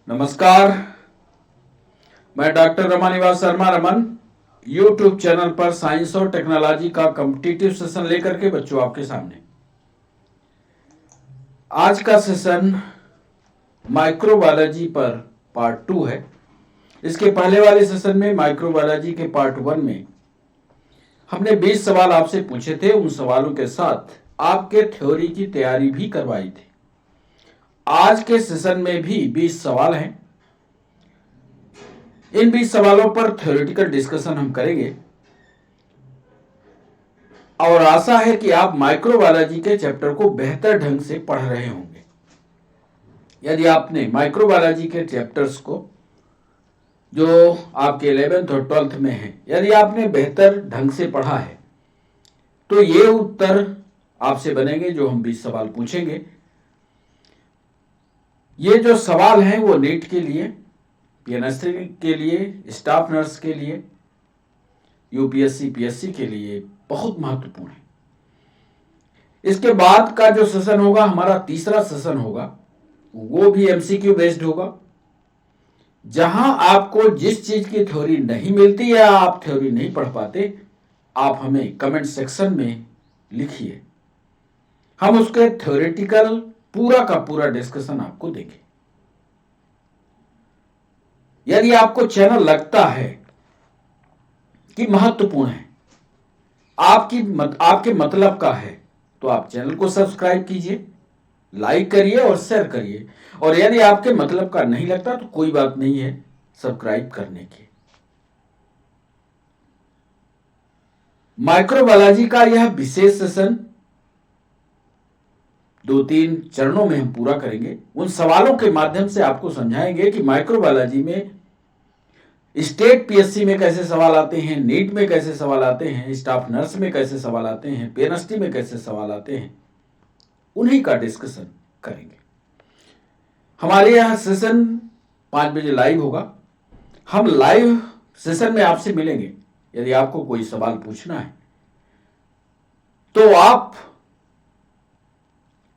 नमस्कार। मैं doctor Ramanivas Sharma Raman YouTube channel पर साइंस और टेक्नोलॉजी का कॉम्पिटिटिव सेशन लेकर के बच्चों आपके सामने। आज का सेशन माइक्रोबायोलॉजी पर पार्ट 2 है। इसके पहले वाले सेशन में माइक्रोबायोलॉजी के पार्ट 1 में हमने 20 सवाल आपसे पूछे थे। उन सवालों के साथ आपके थ्योरी की तैयारी भी करवाई थी। आज के सेशन में भी 20 सवाल हैं। इन 20 सवालों पर थ्योरेटिकल डिस्कशन हम करेंगे और आशा है कि आप माइक्रोबायोलॉजी के चैप्टर को बेहतर ढंग से पढ़ रहे होंगे। यदि आपने माइक्रोबायोलॉजी के चैप्टर्स को जो आपके 11th और 12th में हैं, यदि आपने बेहतर ढंग से पढ़ा है तो ये उत्तर आपसे बनेंगे जो हम 20 सवाल पूछेंगे। ये जो सवाल हैं वो नीट के लिए, पीएनएसटी के लिए, स्टाफ नर्स के लिए, यूपीएससी पीएससी के लिए बहुत महत्वपूर्ण है। इसके बाद का जो सेशन होगा, हमारा तीसरा सेशन होगा, वो भी एमसीक्यू बेस्ड होगा, जहां आपको जिस चीज की थ्योरी नहीं मिलती या आप थ्योरी नहीं पढ़ पाते, आप हमें कमेंट सेक्शन में लिखिए। हम उसके थ्योरेटिकल पूरा का पूरा डिस्कशन आपको देंगे। यदि आपको चैनल लगता है कि महत्वपूर्ण है, आपके मतलब का है, तो आप चैनल को सब्सक्राइब कीजिए, लाइक करिए और शेयर करिए। और यदि आपके मतलब का नहीं लगता तो कोई बात नहीं है सब्सक्राइब करने की। माइक्रोबायोलॉजी का यह विशेष सेशन 2-3 चरणों में हम पूरा करेंगे। उन सवालों के माध्यम से आपको समझाएंगे कि माइक्रोबायोलॉजी में स्टेट पीएससी में कैसे सवाल आते हैं, नीट में कैसे सवाल आते हैं, स्टाफ नर्स में कैसे सवाल आते हैं, पीएनएसटी में कैसे सवाल आते हैं, उन्हीं का डिस्कशन करेंगे। हमारे यहाँ सेशन 5 बजे लाइव होगा। हम लाइव सेशन में आपसे मिलेंगे। यदि आपको कोई सवाल पूछना है तो आप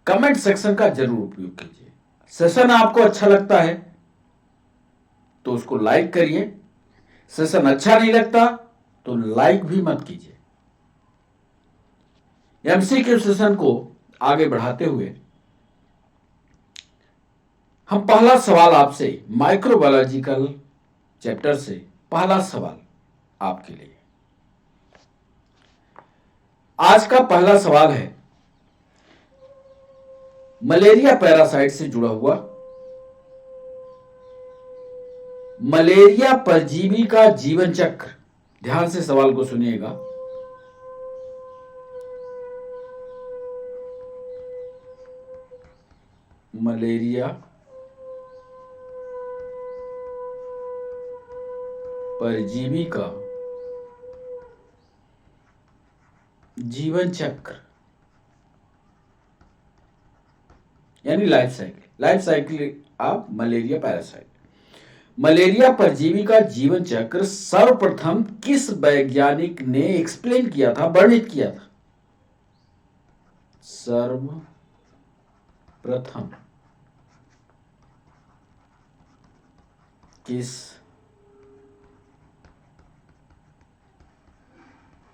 कमेंट सेक्शन का जरूर उपयोग कीजिए। सेशन आपको अच्छा लगता है तो उसको लाइक करिए, सेशन अच्छा नहीं लगता तो लाइक भी मत कीजिए। एमसीक्यू सेशन को आगे बढ़ाते हुए हम पहला सवाल आपसे माइक्रोबायोलॉजिकल चैप्टर से पहला सवाल आपके लिए। आज का पहला सवाल है मलेरिया पैरासाइट से जुड़ा हुआ मलेरिया परजीवी का जीवन चक्र। ध्यान से सवाल को सुनिएगा। मलेरिया परजीवी का जीवन चक्र यानी life cycle of malaria parasite. Malaria परजीवी का जीवन चक्र सर्वप्रथम किस वैज्ञानिक ने एक्सप्लेन किया था, वर्णित किया था? सर्वप्रथम किस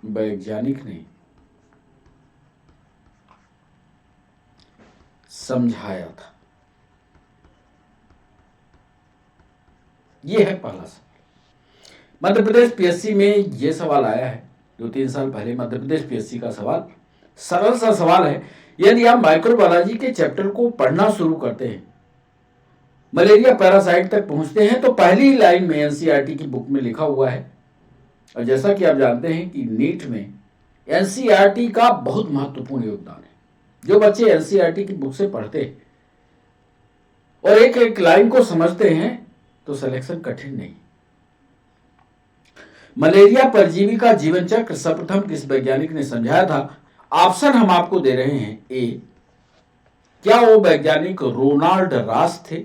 वैज्ञानिक ने समझाया था? यह है पहला सवाल। मध्य प्रदेश पीएससी में यह सवाल आया है 2-3 साल पहले। मध्य प्रदेश पीएससी का सवाल सरल सा सवाल है। यदि आप माइक्रोबायोलॉजी के चैप्टर को पढ़ना शुरू करते हैं, मलेरिया पैरासाइट तक पहुंचते हैं, तो पहली लाइन में एनसीईआरटी की बुक में लिखा हुआ है। और जैसा कि आप जानते हैं कि नीट में एनसीईआरटी का बहुत महत्वपूर्ण योगदान है। जो बच्चे एनसीईआरटी की बुक से पढ़ते हैं और एक एक लाइन को समझते हैं तो सिलेक्शन कठिन नहीं। मलेरिया परजीवी का जीवन चक्र सर्वप्रथम किस वैज्ञानिक ने समझाया था? ऑप्शन हम आपको दे रहे हैं। ए, क्या वो वैज्ञानिक रोनाल्ड रास थे?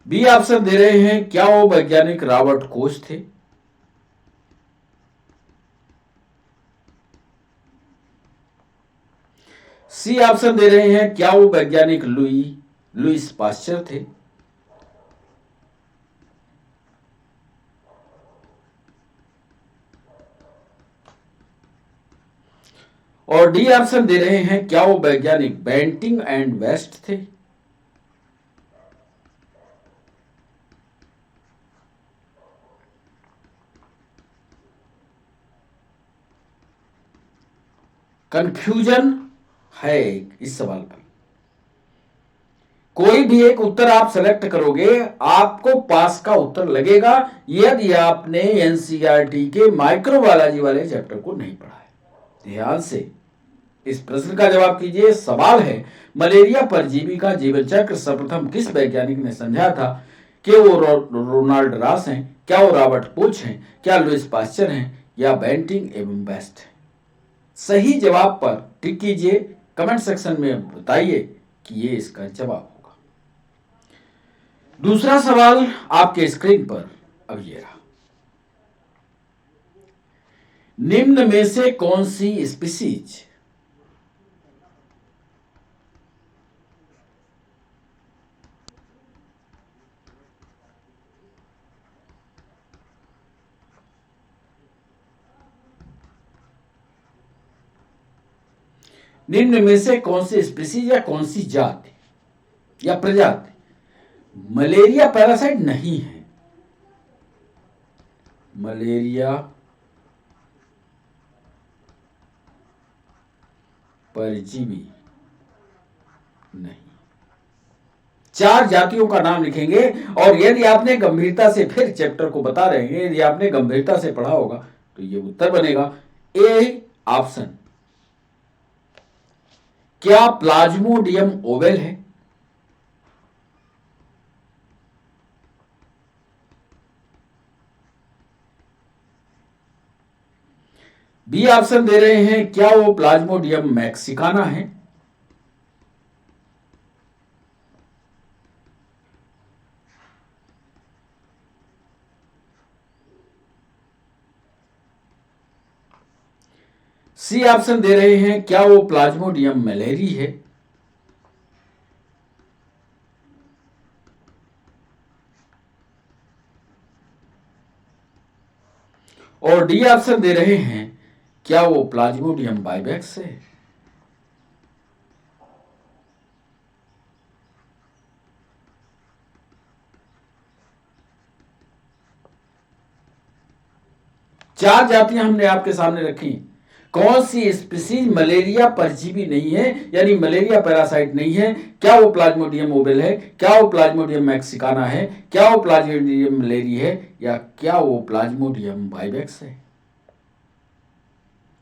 बी ऑप्शन दे रहे हैं, क्या वो वैज्ञानिक रॉबर्ट कोच थे? सी ऑप्शन दे रहे हैं, क्या वो वैज्ञानिक लुईस पाश्चर थे? और डी ऑप्शन दे रहे हैं, क्या वो वैज्ञानिक बेंटिंग एंड वेस्ट थे? कंफ्यूजन है इस सवाल पर। कोई भी एक उत्तर आप सेलेक्ट करोगे, आपको पास का उत्तर लगेगा यदि आपने एनसीईआरटी के माइक्रोबायोलॉजी वाले चैप्टर को नहीं पढ़ा है। ध्यान से इस प्रश्न का जवाब कीजिए। सवाल है, मलेरिया परजीवी का जीवन चक्र सर्वप्रथम किस वैज्ञानिक ने समझा था? कि वो रोनाल्ड रॉस हैं, क्या वो रॉबर्ट कोच हैं, क्या लुईस पाश्चर हैं, या बेंटिंग एवं बेस्ट है? सही जवाब पर टिक कीजिए, कमेंट सेक्शन में बताइए कि ये इसका जवाब होगा। दूसरा सवाल आपके स्क्रीन पर अब ये रहा। निम्न में से कौन सी स्पीसीज निम्न में से कौन सी स्पीसीज या कौन सी जाति या प्रजाति मलेरिया पैरासाइट नहीं है? मलेरिया परजीवी नहीं। 4 जातियों का नाम लिखेंगे और यदि आपने गंभीरता से, फिर चैप्टर को बता रहे हैं, यदि आपने गंभीरता से पढ़ा होगा तो ये उत्तर बनेगा ए ऑप्शन। क्या प्लाज्मोडियम ओवेल है? बी ऑप्शन दे रहे हैं, क्या वो प्लाज्मोडियम मैक्सिकाना है? सी ऑप्शन दे रहे हैं, क्या वो प्लाज्मोडियम मैलेरी है? और डी ऑप्शन दे रहे हैं, क्या वो प्लाज्मोडियम बाइबैक्स है? चार जातियां हमने आपके सामने रखी। कौन सी स्पीसीज मलेरिया परजीवी नहीं है, यानी मलेरिया पैरासाइट नहीं है? क्या वो प्लाज्मोडियम ओवेल है, क्या वो प्लाज्मोडियम मैक्सिकाना है, क्या वो प्लाज्मोडियम मलेरी है, या क्या वो प्लाज्मोडियम बाइबैक्स है?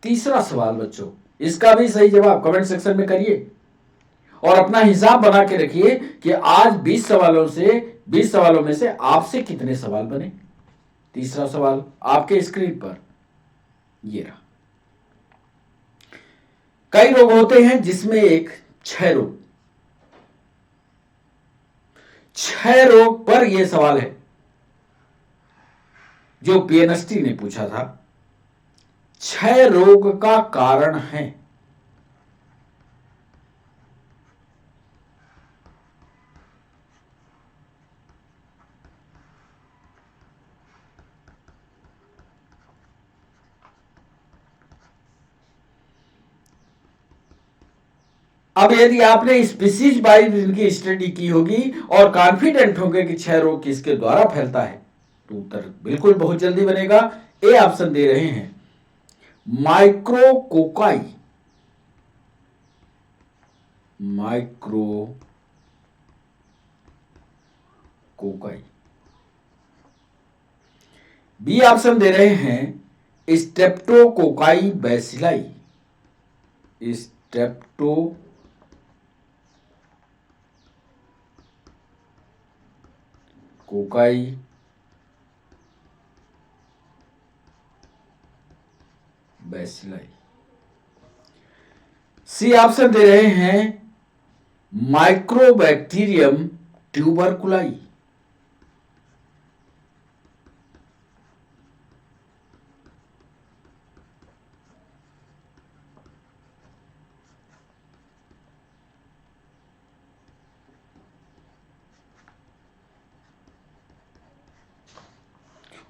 तीसरा सवाल बच्चों, इसका भी सही जवाब कमेंट सेक्शन में करिए और अपना हिसाब बना के रखिए कि आज 20 सवालों में से आपसे कितने सवाल बने। तीसरा सवाल आपके स्क्रीन पर ये रहा। कई रोग होते हैं जिसमें एक क्षय रोग पर यह सवाल है जो पीएनएसटी ने पूछा था। क्षय रोग का कारण है? अब यदि आपने स्पीसीज वाइज इनकी स्टडी की होगी और कॉन्फिडेंट होंगे कि क्षय रोग किसके द्वारा फैलता है, तो उत्तर बिल्कुल बहुत जल्दी बनेगा। ए ऑप्शन दे रहे हैं, माइक्रोकोकाई। बी ऑप्शन दे रहे हैं, streptococci bacilli. Cocci bacilli. C option दे रहे हैं, माइक्रोबैक्टीरियम ट्यूबरकुलाई।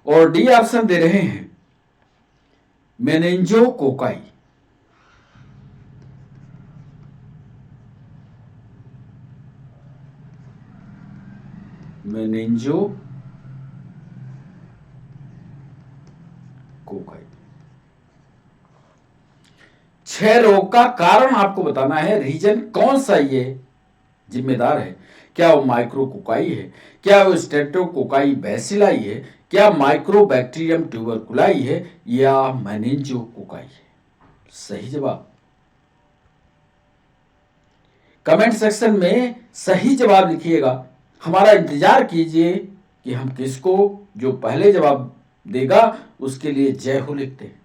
और डी ऑप्शन दे रहे हैं मेनिंजोकोकाई। मेनिंजोकोकाई। 6 रोग का कारण आपको बताना है, रीजन कौन सा ये जिम्मेदार है। क्या वो माइक्रोकोकाई है, क्या वो स्ट्रेप्टोकोकाई बैसिलाई है, क्या माइक्रोबैक्टीरियम ट्यूबरकुलाई है, या मेनिंजोकोकाई है। सही जवाब कमेंट सेक्शन में सही जवाब लिखिएगा। हमारा इंतजार कीजिए कि हम किसको जो पहले जवाब देगा उसके लिए जय हो लिखते हैं,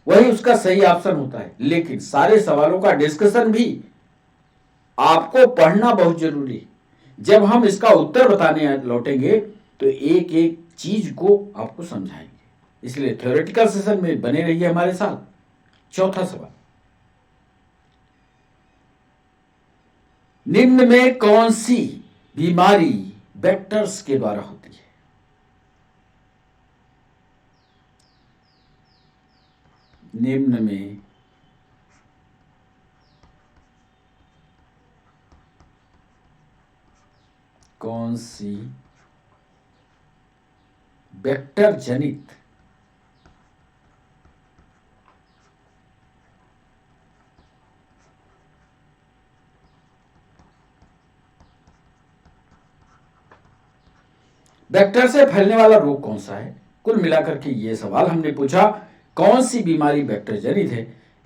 वही उसका सही ऑप्शन होता है। लेकिन सारे सवालों का डिस्कशन भी आपको पढ़ना बहुत जरूरी है। जब हम इसका उत्तर बताने लौटेंगे तो एक एक चीज को आपको समझाएंगे, इसलिए थ्योरेटिकल सेशन में बने रहिए हमारे साथ। चौथा सवाल, निम्न में कौन सी बीमारी वेक्टर्स के द्वारा होती है। निम्न में कौन सी वेक्टर जनित वेक्टर से फैलने वाला रोग कौन सा है। कुल मिलाकर के ये सवाल हमने पूछा, कौन सी बीमारी वेक्टर जनित है।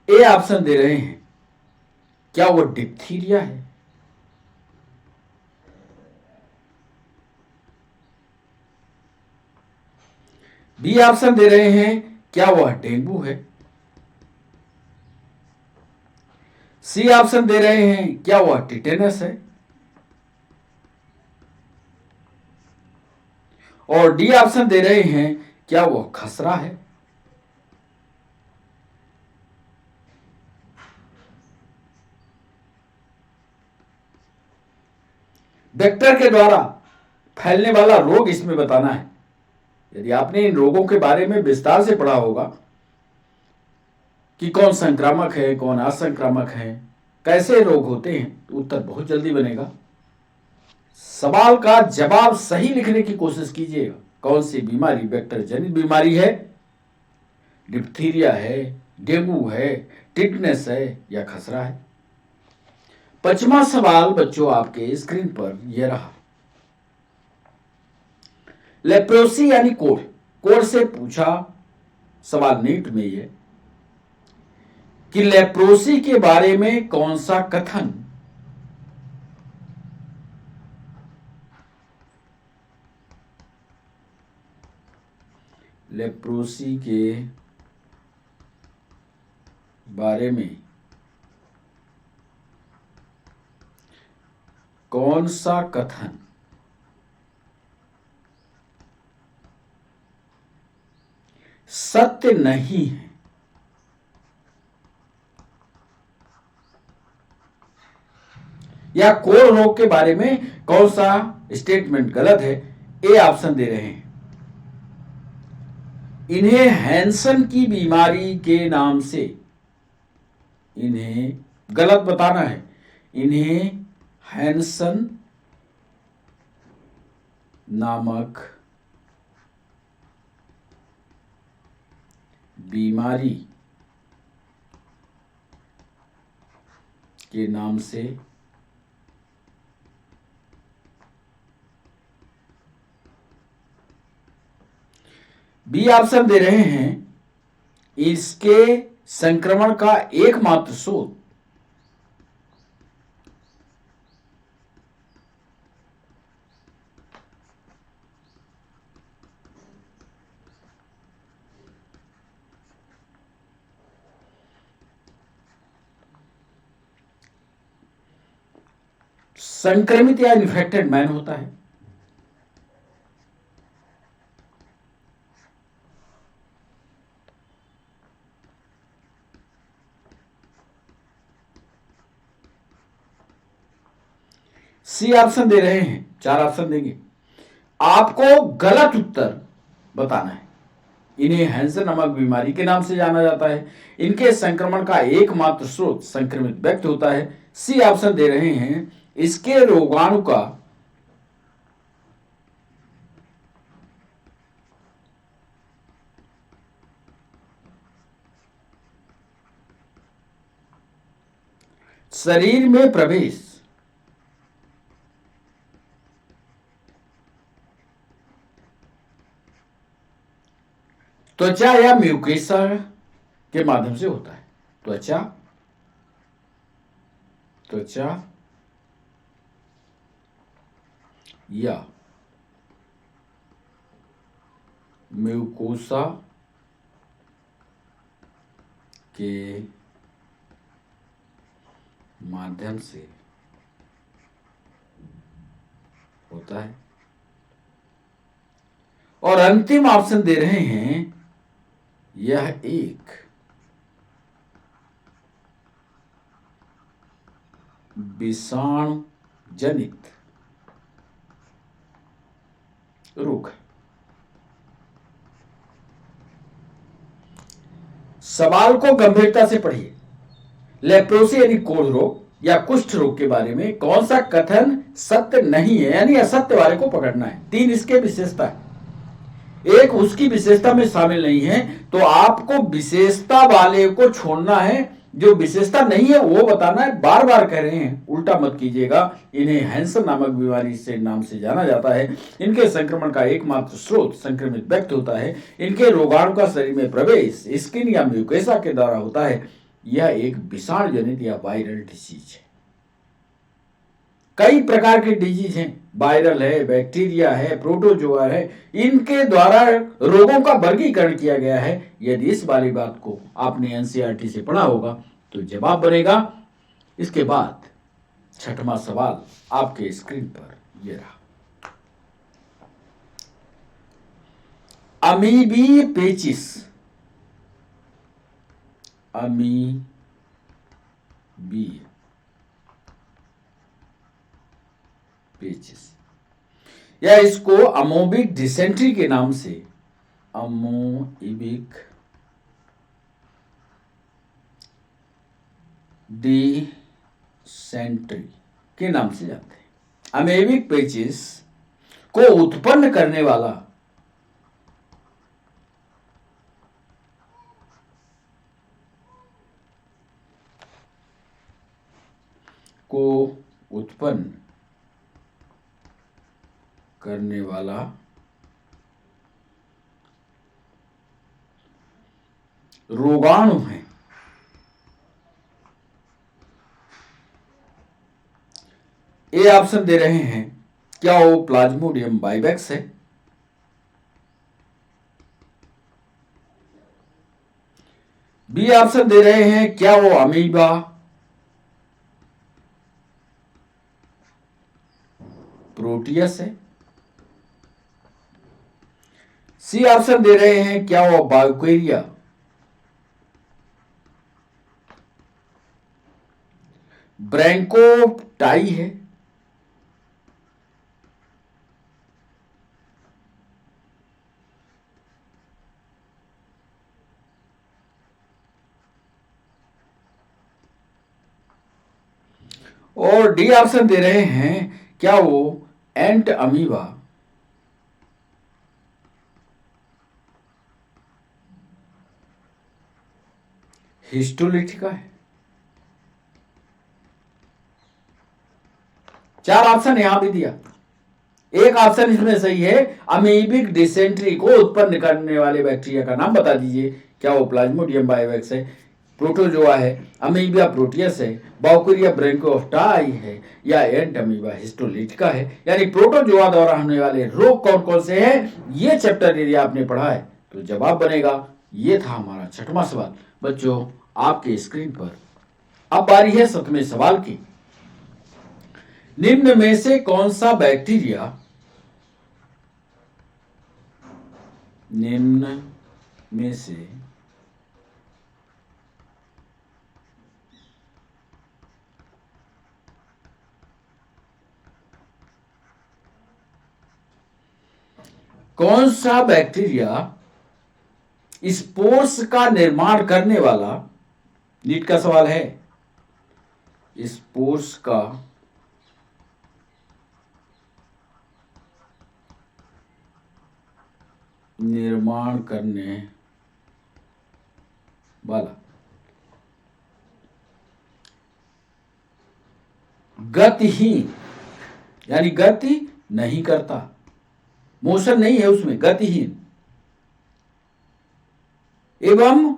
ए ऑप्शन दे रहे हैं, क्या वो डिप्थीरिया है। बी ऑप्शन दे रहे हैं, क्या वह डेंगू है। सी ऑप्शन दे रहे हैं, क्या वह टिटेनस है। और डी ऑप्शन दे रहे हैं, क्या वह खसरा है। वेक्टर के द्वारा फैलने वाला रोग इसमें बताना है। यदि आपने इन रोगों के बारे में विस्तार से पढ़ा होगा कि कौन संक्रामक है, कौन असंक्रामक है, कैसे रोग होते हैं, तो उत्तर बहुत जल्दी बनेगा। सवाल का जवाब सही लिखने की कोशिश कीजिएगा। कौन सी बीमारी वेक्टर जनित बीमारी है। डिप्थीरिया है, डेंगू है, टिटनेस है, या खसरा है। 5वां सवाल बच्चों आपके स्क्रीन पर यह रहा। लेप्रोसी यानी कोढ़, कोढ़ से पूछा सवाल नीट में यह कि लेप्रोसी के बारे में कौन सा कथन लेप्रोसी के बारे में कौन सा कथन सत्य नहीं है। या कोढ़ रोग के बारे में कौन सा स्टेटमेंट गलत है। ए ऑप्शन दे रहे हैं, इन्हें हैंसन की बीमारी के नाम से, इन्हें गलत बताना है, इन्हें हैंसन नामक बीमारी के नाम से बी ऑप्शन दे रहे हैं, इसके संक्रमण का एकमात्र स्रोत संक्रमित या इन्फेक्टेड मैन होता है। सी ऑप्शन दे रहे हैं, 4 ऑप्शन देंगे। आपको गलत उत्तर बताना है। इन्हें हैंसन नामक बीमारी के नाम से जाना जाता है। इनके संक्रमण का एकमात्र स्रोत संक्रमित व्यक्ति होता है। सी ऑप्शन दे रहे हैं, इसके रोगाणु का शरीर में प्रवेश त्वचा या म्यूकेसा के माध्यम से होता है। त्वचा या म्यूकोसा के माध्यम से होता है। और अंतिम ऑप्शन दे रहे हैं, यह एक विषाणु जनित रोग है। सवाल को गंभीरता से पढ़िए। लेप्रोसी यानी कोढ़ रोग या कुष्ठ रोग के बारे में कौन सा कथन सत्य नहीं है, यानी असत्य वाले को पकड़ना है। 3 इसके विशेषता है, एक उसकी विशेषता में शामिल नहीं है, तो आपको विशेषता वाले को छोड़ना है, जो विशेषता नहीं है वो बताना है। बार बार कह रहे हैं, उल्टा मत कीजिएगा। इन्हें हैंसन नामक बीमारी से नाम से जाना जाता है। इनके संक्रमण का एकमात्र स्रोत संक्रमित व्यक्ति होता है। इनके रोगाणु का शरीर में प्रवेश स्किन या म्यूकेसा के द्वारा होता है। यह एक विषाणु जनित या वायरल डिसीज है। कई प्रकार के डिजीज हैं, वायरल है, बैक्टीरिया है, प्रोटोजोआ है, इनके द्वारा रोगों का वर्गीकरण किया गया है। यदि इस वाली बात को आपने एनसीईआरटी से पढ़ा होगा तो जवाब बनेगा। इसके बाद 6वां सवाल आपके स्क्रीन पर ये रहा। अमीबी पेचिस, अमीबी पेचिस, या इसको अमोबिक डिसेंट्री के नाम से, अमोइबिक डिसेंट्री के नाम से जानते हैं। अमेबिक पेचिस को उत्पन्न करने वाला रोगाणु है। ए ऑप्शन दे रहे हैं, क्या वो प्लाज्मोडियम वाइवेक्स है? बी ऑप्शन दे रहे हैं, क्या वो अमीबा प्रोटियस है? सी ऑप्शन दे रहे हैं, क्या वो बायोक्वेरिया ब्रैंकोटाई है? और डी ऑप्शन दे रहे हैं, क्या वो एंट अमीबा हिस्टोलिटिका है? 4 ऑप्शन यहां भी दिया। एक ऑप्शन इसमें सही है, अमीबिक डिसेंट्री को उत्पन्न करने वाले बैक्टीरिया का नाम बता दीजिए। क्या वो प्लाज्मोडियम वाइवेक्स है, प्रोटोजोआ है, अमीबिया प्रोटियस है, बायोक्वेरिया ब्रैंकोटाई है, या एंट अमीबा हिस्टोलिटिका है? यानी प्रोटोजोआ द्वारा होने वाले रोग कौन कौन से हैं, ये चैप्टर यदि आपने पढ़ा है तो जवाब बनेगा। ये था हमारा 6वां सवाल। बच्चों, आपके स्क्रीन पर अब बारी है 7वें सवाल की। निम्न में से कौन सा बैक्टीरिया, निम्न में से कौन सा बैक्टीरिया स्पोर्स का निर्माण करने वाला, नीट का सवाल है, स्पोर्स का निर्माण करने वाला, गतिहीन, यानी गति नहीं करता, मोशन नहीं है उसमें, गतिहीन एवं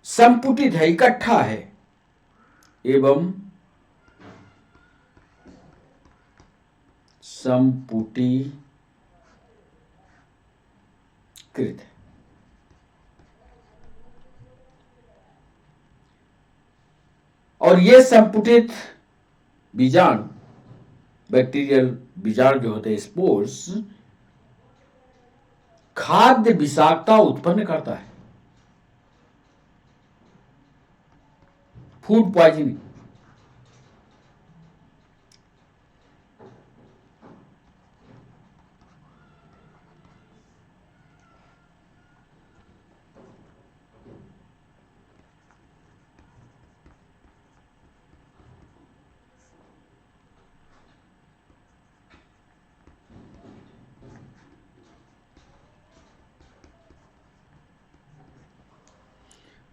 संपुटित है, इकट्ठा है, एवं संपुटीकृत है। और ये संपुटित बीजाणु, बैक्टीरियल बीजाणु जो होते हैं स्पोर्स, खाद्य विषाक्तता उत्पन्न करता है, फूड पॉइजनिंग।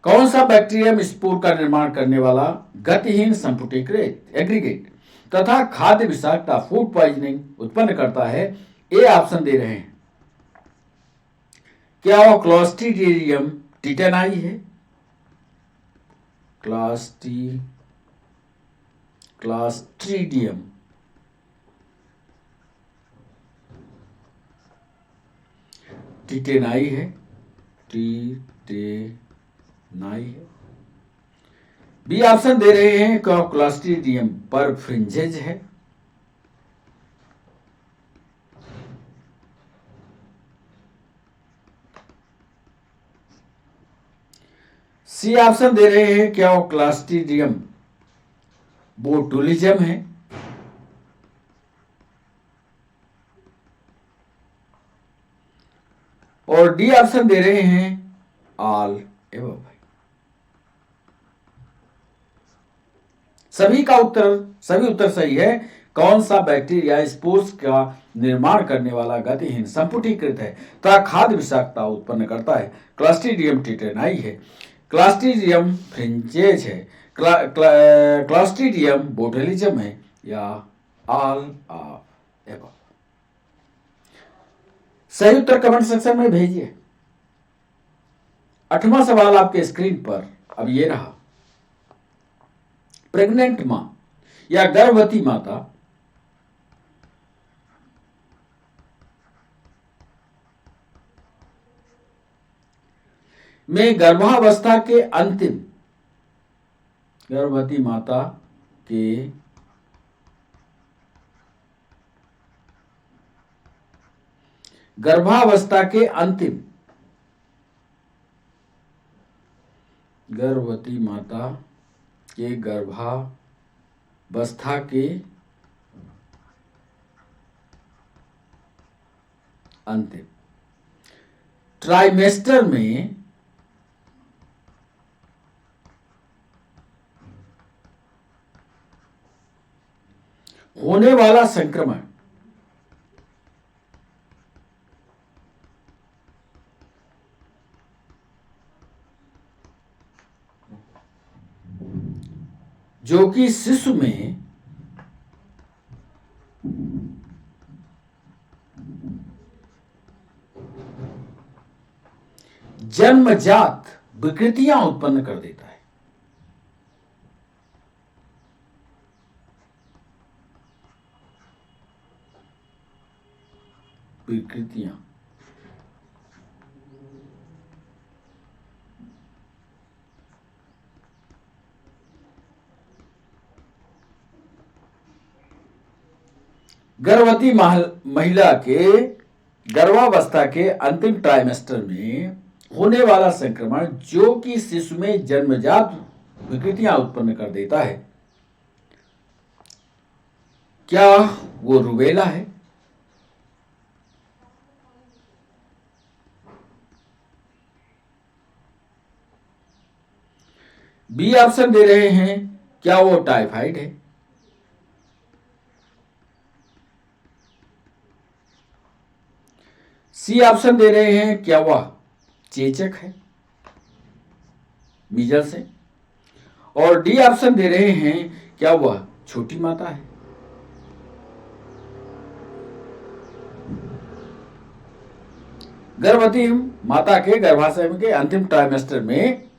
कौन सा बैक्टीरियम स्पोर का निर्माण करने वाला, गतिहीन, संपुटीकृत, एग्रीगेट तथा खाद्य विषाक्तता, फूड पॉइजनिंग उत्पन्न करता है? ए ऑप्शन दे रहे हैं। क्या वो क्लोस्ट्रीडियम टिटेनाई है? क्लोस्ट्रीडियम टिटेनाई है, टिटेनाई है। बी ऑप्शन दे रहे हैं क्लोस्ट्रीडियम परफ्रिंजेज है। सी ऑप्शन दे रहे हैं क्या वो क्लोस्ट्रीडियम बोटुलिज्म है। और डी ऑप्शन दे रहे हैं ऑल एबव। सभी उत्तर सही है। कौन सा बैक्टीरिया स्पोर्स का निर्माण करने वाला, गतिहीन, संपुटीकृत है तथा खाद्य विषाक्तता उत्पन्न करता है? क्लोस्ट्रीडियम टिटेनाई है, क्लोस्ट्रीडियम फ्रिंजेज है, क्लोस्ट्रीडियम बोटुलिज्म है, या ऑल ऑफ एबव। सही उत्तर कमेंट सेक्शन में भेजिए। 8वां सवाल आपके स्क्रीन पर अब ये रहा। प्रेग्नेंट मां या गर्भवती माता में गर्भावस्था के अंतिम, गर्भवती माता के गर्भावस्था के अंतिम, गर्भवती माता के गर्भावस्था के अंतिम ट्राइमेस्टर में होने वाला संक्रमण जो कि शिशु में जन्मजात विकृतियां उत्पन्न कर देता है। विकृतियां गर्भवती महिला के गर्भावस्था के अंतिम ट्राइमेस्टर में होने वाला संक्रमण जो कि शिशु में जन्मजात विकृतियां उत्पन्न कर देता है, क्या वो रूबेला है? बी ऑप्शन दे रहे हैं, क्या वो टाइफाइड है? सी ऑप्शन दे रहे हैं, क्या वह चेचक है, मीजल्स है? और डी ऑप्शन दे रहे हैं, क्या वह छोटी माता है? गर्भवती माता के गर्भाशय के अंतिम ट्राइमेस्टर में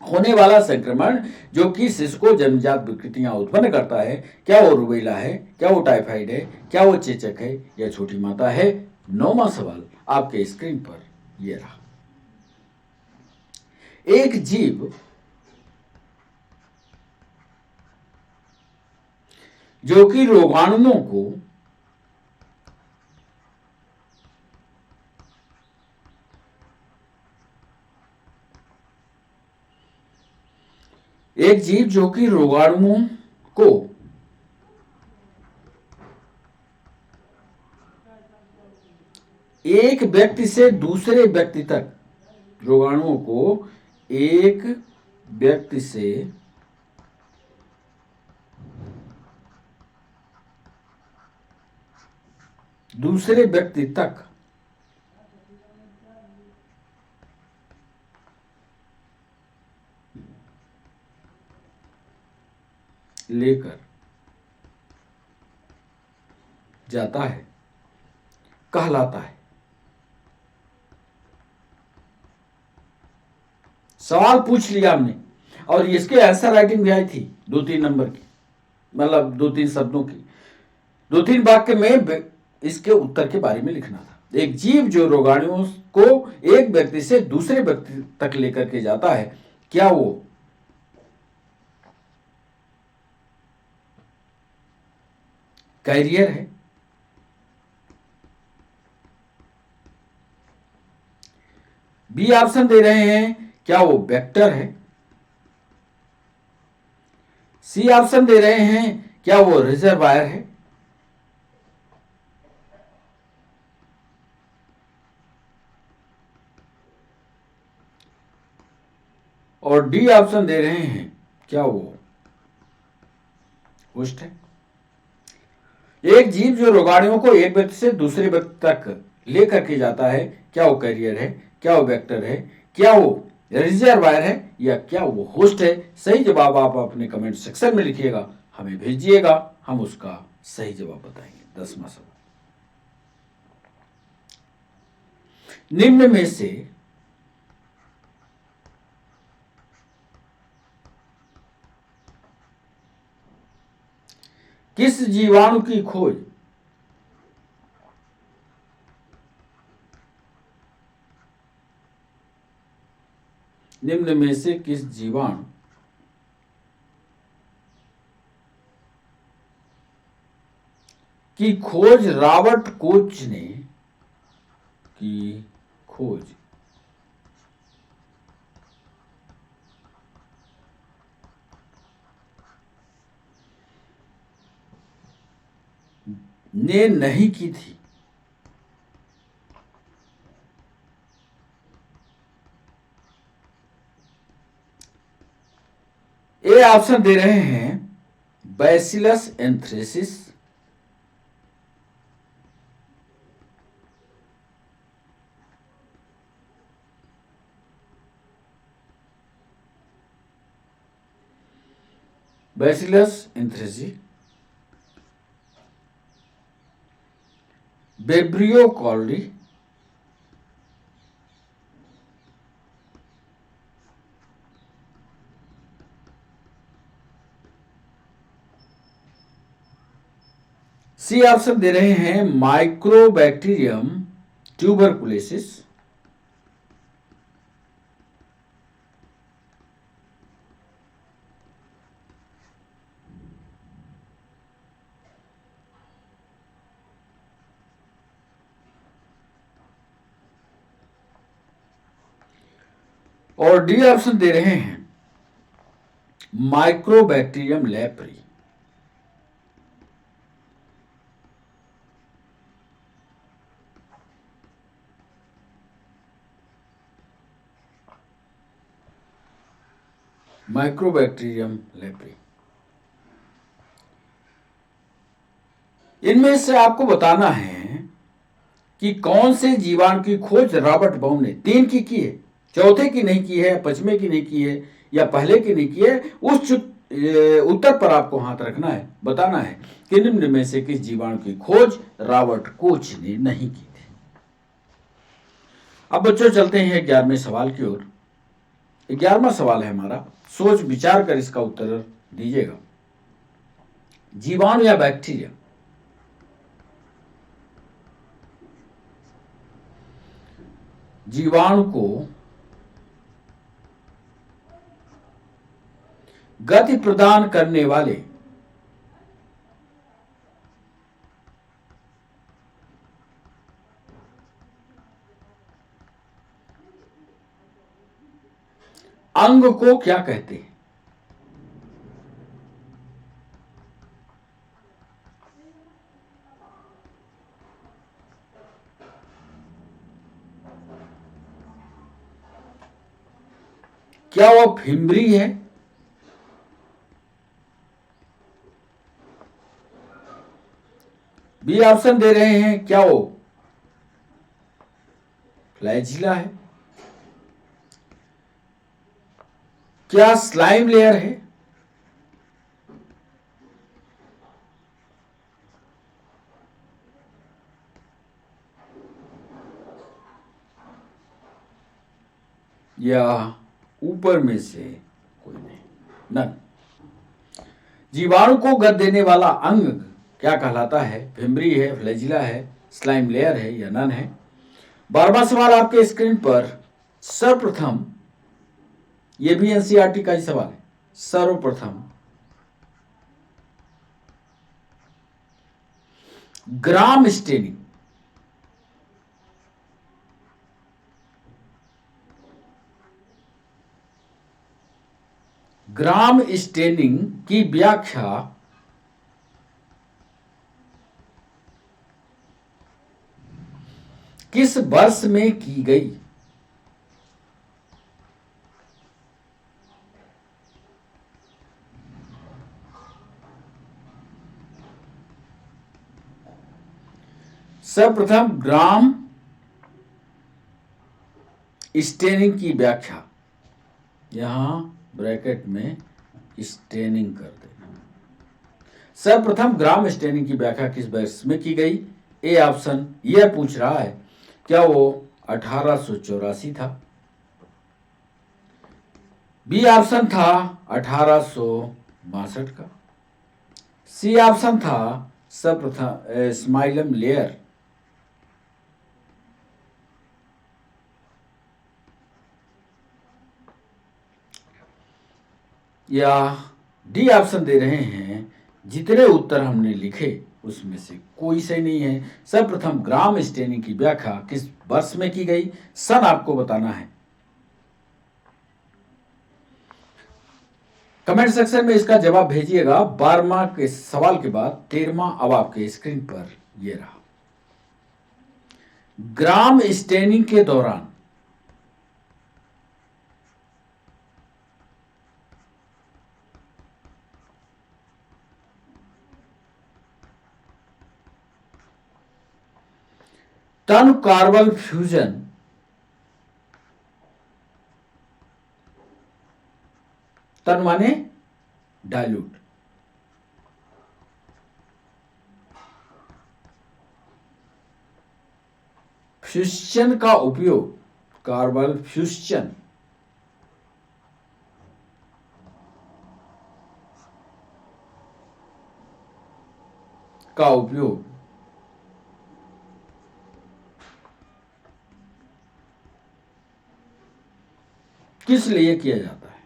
होने वाला संक्रमण जो कि शिशु को जन्मजात विकृतियां उत्पन्न करता है, क्या वो रूबेला है, क्या वो टाइफाइड है, क्या वो चेचक है, या छोटी माता है? 9वां सवाल आपके स्क्रीन पर ये रहा। एक जीव जो कि रोगाणुओं को एक जीव जो कि रोगाणुओं को एक व्यक्ति से दूसरे व्यक्ति तक, रोगाणुओं को एक व्यक्ति से दूसरे व्यक्ति तक लेकर जाता है, कहलाता है। सवाल पूछ लिया हमने और इसके आंसर राइटिंग भी आई थी 2-3 नंबर की, मतलब 2-3 शब्दों की, 2-3 वाक्य में इसके उत्तर के बारे में लिखना था। एक जीव जो रोगाणुओं को एक व्यक्ति से दूसरे व्यक्ति तक लेकर के जाता है, क्या वो कैरियर है? बी ऑप्शन दे रहे हैं, क्या वो वेक्टर है? सी ऑप्शन दे रहे हैं, क्या वो रिजर्वायर है? और डी ऑप्शन दे रहे हैं, क्या वो होस्ट है? एक जीव जो रोगाणुओं को एक व्यक्ति से दूसरे व्यक्ति तक लेकर के जाता है, क्या वो कैरियर है, क्या वो वेक्टर है, क्या वो रिजर्वायर है, या क्या वो होस्ट है? सही जवाब आप अपने कमेंट सेक्शन में लिखिएगा, हमें भेजिएगा, हम उसका सही जवाब बताएंगे। 10वां सवाल, निम्न में से किस जीवाणु की खोज निम्न में से किस जीवाणु की खोज रॉबर्ट कोच की खोज ने नहीं की थी? ए ऑप्शन दे रहे हैं, bacillus anthracis, bacillus anthracis, vibrio cholerae, C option दे रहे हैं, माइक्रोबैक्टीरियम ट्यूबरकुलेसिस, और डी ऑप्शन दे रहे हैं, माइक्रोबैक्टीरियम लेप्री। Mycobacterium leprae. इनमें से आपको बताना है कि कौन से जीवाणु की खोज रॉबर्ट बॉम ने 3 की है, चौथे की नहीं की है, 5वें की नहीं की है, या पहले की नहीं की है। उस उत्तर पर आपको हाथ रखना है, बताना है कि निम्न में से किस जीवाणु की खोज रॉबर्ट कोच ने नहीं की थी। अब बच्चों चलते हैं 11वें सवाल की ओर। 11वां सवाल है हमारा, सोच विचार कर इसका उत्तर दीजिएगा। जीवाणु या बैक्टीरिया, जीवाणु को गति प्रदान करने वाले अंग को क्या कहते हैं? क्या वह फिम्बरी है, बी ऑप्शन दे रहे हैं, क्या वो फ्लैजिला है, क्या स्लाइम लेयर है, या ऊपर में से कोई नहीं, नन। जीवाणु को गति देने वाला अंग क्या कहलाता है? फिम्बरी है, फ्लैजिला है, स्लाइम लेयर है, या नन है? 12वां सवाल आपके स्क्रीन पर। सर्वप्रथम, यह भी एनसीईआरटी का ही सवाल है, सर्वप्रथम ग्राम स्टेनिंग ग्राम स्टेनिंग की व्याख्या किस वर्ष में की गई? सर्वप्रथम ग्राम स्टेनिंग की व्याख्या, यहां ब्रैकेट में स्टेनिंग कर देना। सर्वप्रथम ग्राम स्टेनिंग की व्याख्या किस वर्ष में की गई? ए ऑप्शन यह पूछ रहा है, क्या वो 1884 था? बी ऑप्शन था 1862 का। सी ऑप्शन था सर्वप्रथम स्माइलम लेयर, या डी ऑप्शन दे रहे हैं जितने उत्तर हमने लिखे उसमें से कोई सही नहीं है। सर्वप्रथम ग्राम स्टेनिंग की व्याख्या किस वर्ष में की गई, सन आपको बताना है। कमेंट सेक्शन में इसका जवाब भेजिएगा। 12वां के सवाल के बाद 13वां अब आपके स्क्रीन पर ये रहा। ग्राम स्टेनिंग के दौरान टन कार्बन फ्यूजन टन माने डाइल्यूट, फ्यूजन का उपयोग, कार्बन फ्यूजन का उपयोग किस लिए किया जाता है?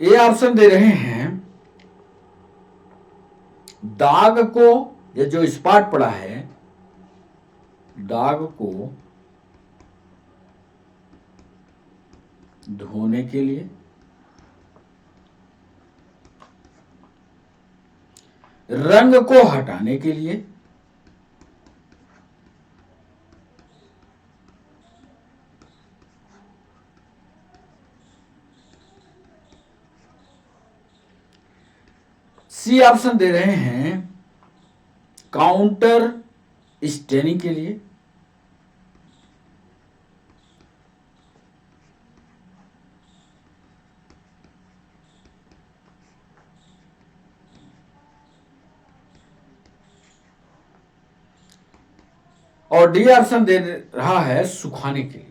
ये ऑप्शन दे रहे हैं, दाग को, ये जो स्पॉट पड़ा है, दाग को धोने के लिए, रंग को हटाने के लिए, सी ऑप्शन दे रहे हैं काउंटर स्टेनिंग के लिए, और डी ऑप्शन दे रहा है सुखाने के लिए।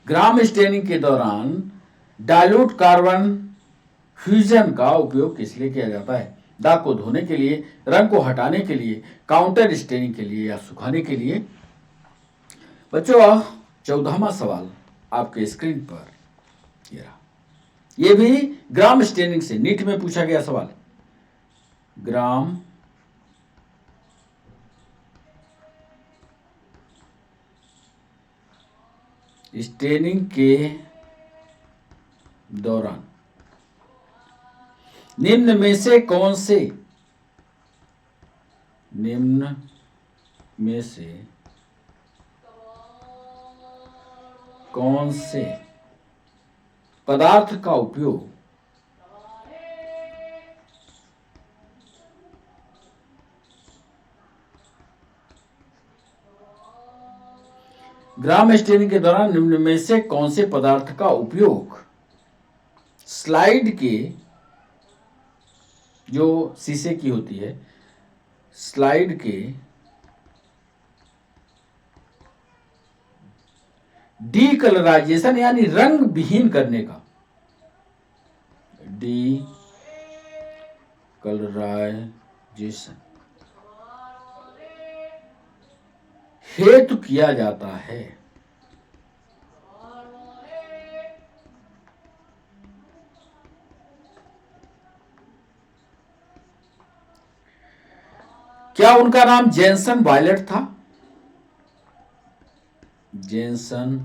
ग्राम स्टेनिंग के दौरान डाइल्यूट कार्बन फ्यूजन का उपयोग किस लिए किया जाता है? दाग को धोने के लिए, रंग को हटाने के लिए, काउंटर स्टेनिंग के लिए या सुखाने के लिए? बच्चों 14वां सवाल आपके स्क्रीन पर ये रहा। ये भी ग्राम स्टेनिंग से नीट में पूछा गया सवाल है। ग्राम स्टेनिंग के दौरान निम्न में से कौन से पदार्थ का उपयोग ग्राम स्टेनिंग के दौरान निम्न में से कौन से पदार्थ का उपयोग स्लाइड के, जो शीशे की होती है, स्लाइड के डी कलराइजेशन यानी रंग विहीन करने का, डी कलराइजेशन हेतु किया जाता है? क्या उनका नाम जेनसन वायलेट था? जेनसन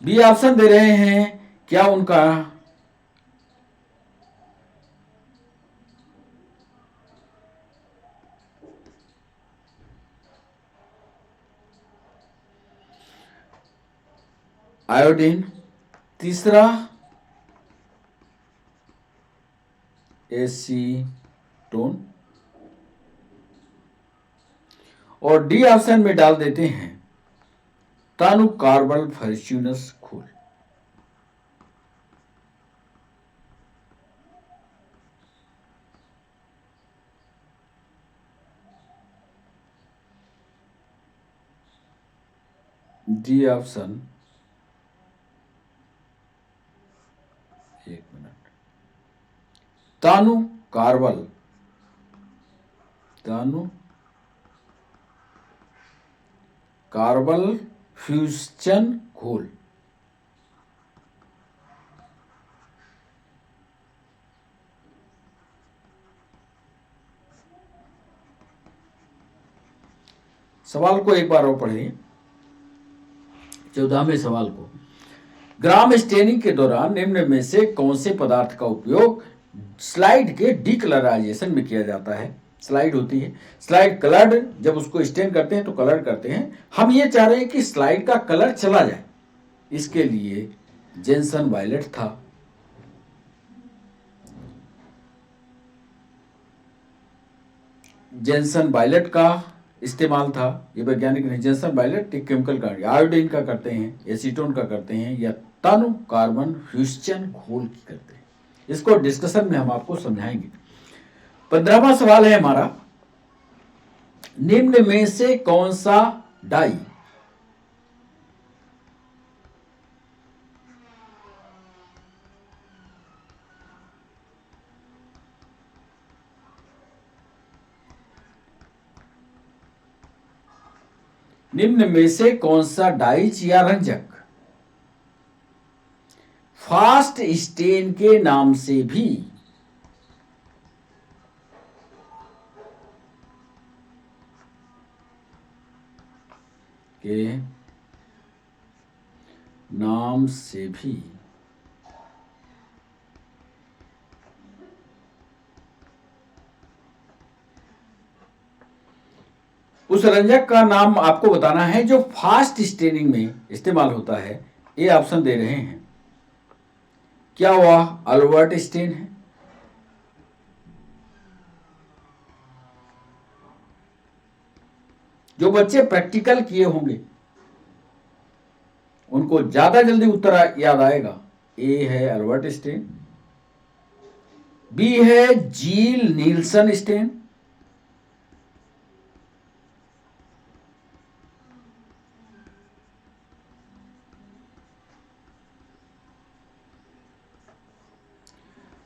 बी ऑप्शन दे रहे हैं, क्या उनका आयोडीन, तीसरा एसीटोन, और डी ऑप्शन में डाल देते हैं तानु कार्बल फॉर्च्यूनस घोल। डी ऑप्शन, एक मिनट, तानु कार्बल फ्यूजन घोल। सवाल को एक बार और पढ़िए, 14वें सवाल को। ग्राम स्टेनिंग के दौरान निम्न में से कौन से पदार्थ का उपयोग स्लाइड के डीकलराइजेशन में किया जाता है? स्लाइड होती है, स्लाइड कलर्ड, जब उसको स्टेन करते हैं तो कलर करते हैं। हम ये चाह रहे हैं कि स्लाइड का कलर चला जाए, इसके लिए जेनसन वायलेट था। जेनसन वायलेट का इस्तेमाल था, ये वैज्ञानिक नहीं, जेनसन वायलेट एक केमिकल का, आयोडीन का करते हैं, एसीटोन का करते हैं, या तानु कार्बन फ्यूजन घोल की करते हैं। इसको डिस्कशन में हम आपको समझाएंगे। 15वां सवाल है हमारा, निम्न में से कौन सा डाई निम्न में से कौन सा डाइज या रंजक फास्ट स्टेन के नाम से भी के नाम से भी उस रंजक का नाम आपको बताना है जो फास्ट स्टेनिंग में इस्तेमाल होता है। ये ऑप्शन दे रहे हैं। क्या वह अल्बर्ट स्टेन है, जो बच्चे प्रैक्टिकल किए होंगे उनको ज्यादा जल्दी उत्तर याद आएगा। ए है अल्बर्ट स्टेन, बी है जील नील्सन स्टेन,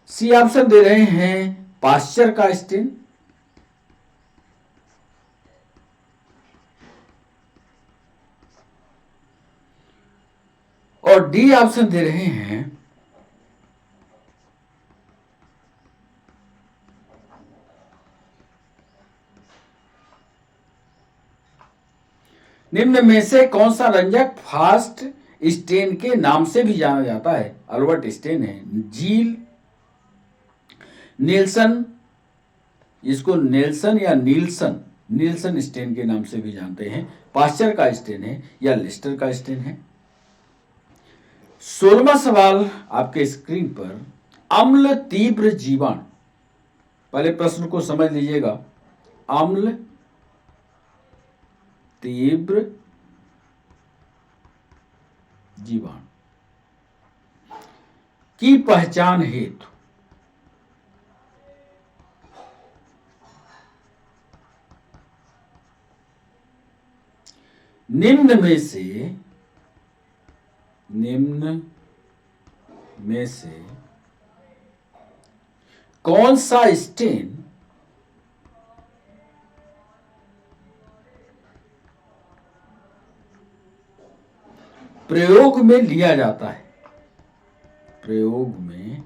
सी ऑप्शन दे रहे हैं पाश्चर का स्टेन, और डी ऑप्शन दे रहे हैं निम्न में से कौन सा रंजक फास्ट स्टेन के नाम से भी जाना जाता है। अल्बर्ट स्टेन है, जील नील्सन, इसको नेल्सन या नील्सन स्टेन के नाम से भी जानते हैं, पाश्चर का स्टेन है या लिस्टर का स्टेन है। 16वां सवाल आपके स्क्रीन पर, अम्ल तीव्र जीवाणु, पहले प्रश्न को समझ लीजिएगा। अम्ल तीव्र जीवाणु की पहचान हेतु निम्न में से कौन सा स्टेन प्रयोग में लिया जाता है। प्रयोग में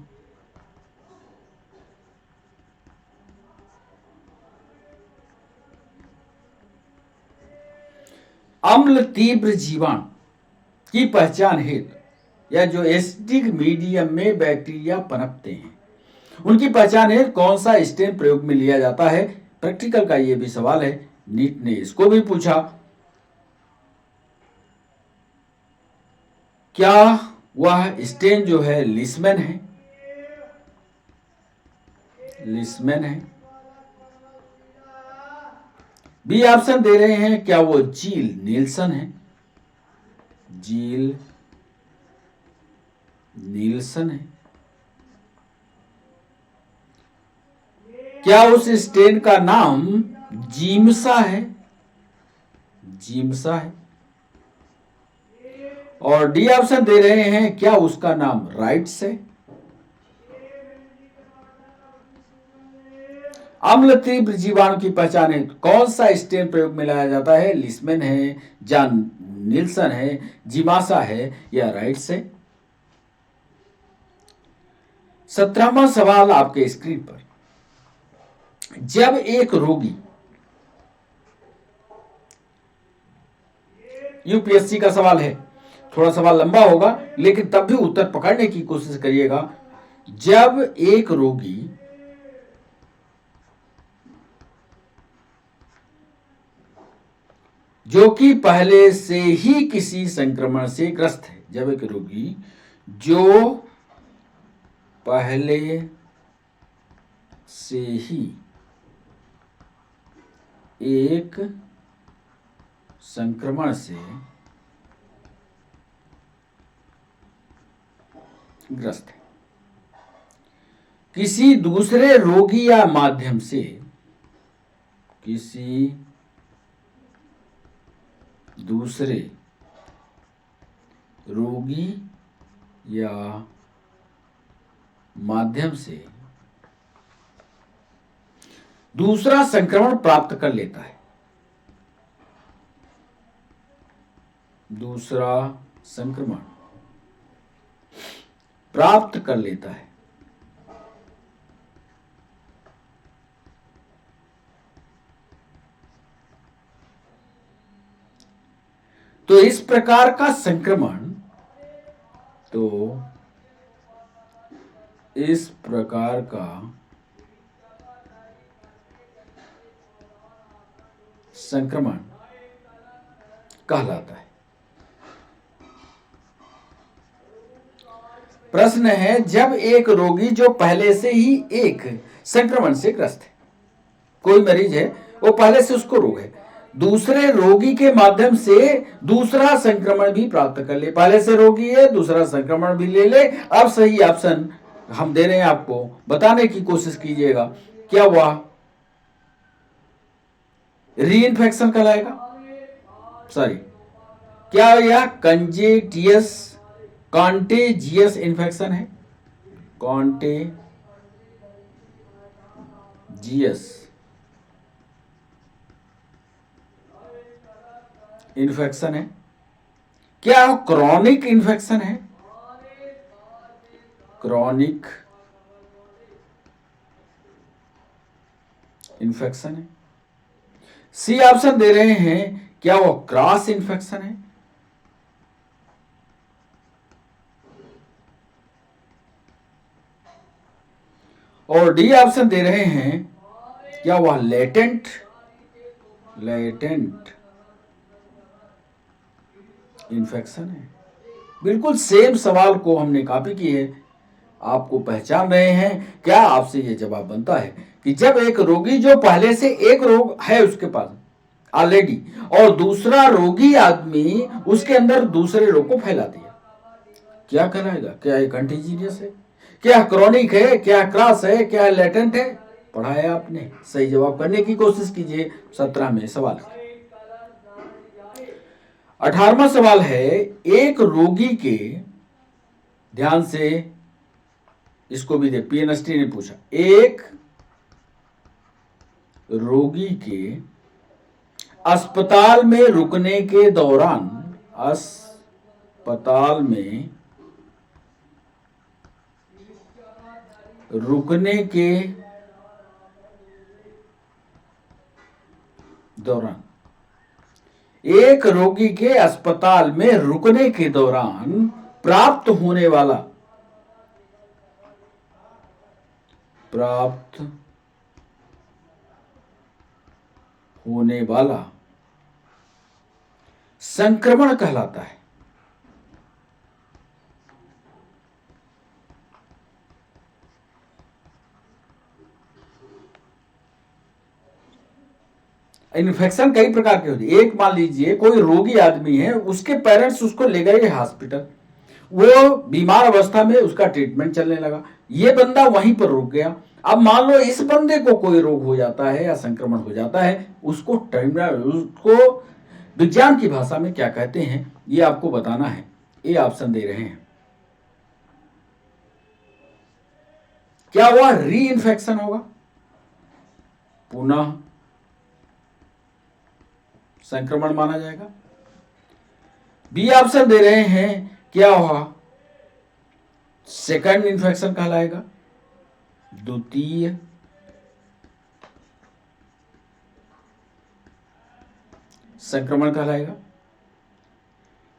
अम्ल तीव्र जीवाणु की पहचान हेतु या जो एसिडिक मीडियम में बैक्टीरिया पनपते हैं उनकी पहचान हेतु कौन सा स्टेन प्रयोग में लिया जाता है। प्रैक्टिकल का यह भी सवाल है, नीट ने इसको भी पूछा। क्या वह स्टेन जो है लिस्मैन है, बी ऑप्शन दे रहे हैं क्या वो जील नील्सन है, क्या उस स्टेन का नाम जीमसा है, और डी ऑप्शन दे रहे हैं क्या उसका नाम राइट्स है। अम्ल तीव्र जीवाणु की पहचान है कौन सा स्टेन प्रयोग में लाया जाता है, लिस्मैन है, जॉन नील्सन है, जिमासा है या राइट्स है। 17वां सवाल आपके स्क्रीन पर, जब एक रोगी, यूपीएससी का सवाल है, थोड़ा सवाल लंबा होगा लेकिन तब भी उत्तर पकड़ने की कोशिश करिएगा। जब एक रोगी जो कि पहले से ही किसी संक्रमण से ग्रस्त है, जब एक रोगी जो पहले से ही एक संक्रमण से ग्रस्त है, किसी दूसरे रोगी या माध्यम से किसी दूसरे रोगी या माध्यम से दूसरा संक्रमण प्राप्त कर लेता है, दूसरा संक्रमण प्राप्त कर लेता है, तो इस प्रकार का संक्रमण कहलाता है। प्रश्न है, जब एक रोगी जो पहले से ही एक संक्रमण से ग्रस्त है, कोई मरीज है वो पहले से उसको रोग है, दूसरे रोगी के माध्यम से दूसरा संक्रमण भी प्राप्त कर ले, पहले से रोगी है दूसरा संक्रमण भी ले ले। अब सही ऑप्शन हम दे रहे हैं, आपको बताने की कोशिश कीजिएगा, क्या वह री इन्फेक्शन कहलाएगा? सॉरी, क्या यह कॉन्टेजियस इन्फेक्शन है? कॉन्टेजियस इन्फेक्शन है? क्या क्रॉनिक इन्फेक्शन है? क्रॉनिक इन्फेक्शन है। सी ऑप्शन दे रहे हैं, क्या वो क्रॉस इन्फेक्शन है? और डी ऑप्शन दे रहे हैं, क्या वह लेटेंट इन्फेक्शन है? बिल्कुल सेम सवाल को हमने कॉपी की है, आपको पहचान रहे हैं क्या? आपसे यह जवाब बनता है कि जब एक रोगी जो पहले से एक रोग है उसके पास ऑलरेडी, और दूसरा रोगी आदमी उसके अंदर दूसरे रोग को फैला दिया, क्या कहलाएगा? क्या ये कंटीजियस है, क्या क्रॉनिक है, क्या क्रॉस है, क्या लेटेंट है? पढ़ा है आपने, सही जवाब करने की कोशिश कीजिए। 17 में सवाल 18वां सवाल है, एक रोगी के, ध्यान से इसको भी दे, पीएनएसटी ने पूछा, एक रोगी के अस्पताल में रुकने के दौरान, अस्पताल में रुकने के दौरान, एक रोगी के अस्पताल में रुकने के दौरान प्राप्त होने वाला संक्रमण कहलाता है। इन्फेक्शन कई प्रकार के होते हैं। एक मान लीजिए कोई रोगी आदमी है, उसके पेरेंट्स उसको ले गए हॉस्पिटल, वो बीमार अवस्था में उसका ट्रीटमेंट चलने लगा, ये बंदा वहीं पर रुक गया। अब मान लो इस बंदे को कोई रोग हो जाता है या संक्रमण हो जाता है, उसको विज्ञान की भाषा में क्या कहते हैं ये आपको बताना है। ये ऑप्शन दे रहे हैं, क्या वह री इन्फेक्शन होगा, पुनः संक्रमण माना जाएगा? बी ऑप्शन दे रहे हैं, क्या वह सेकंड इन्फेक्शन कहलाएगा, द्वितीय संक्रमण कहलाएगा?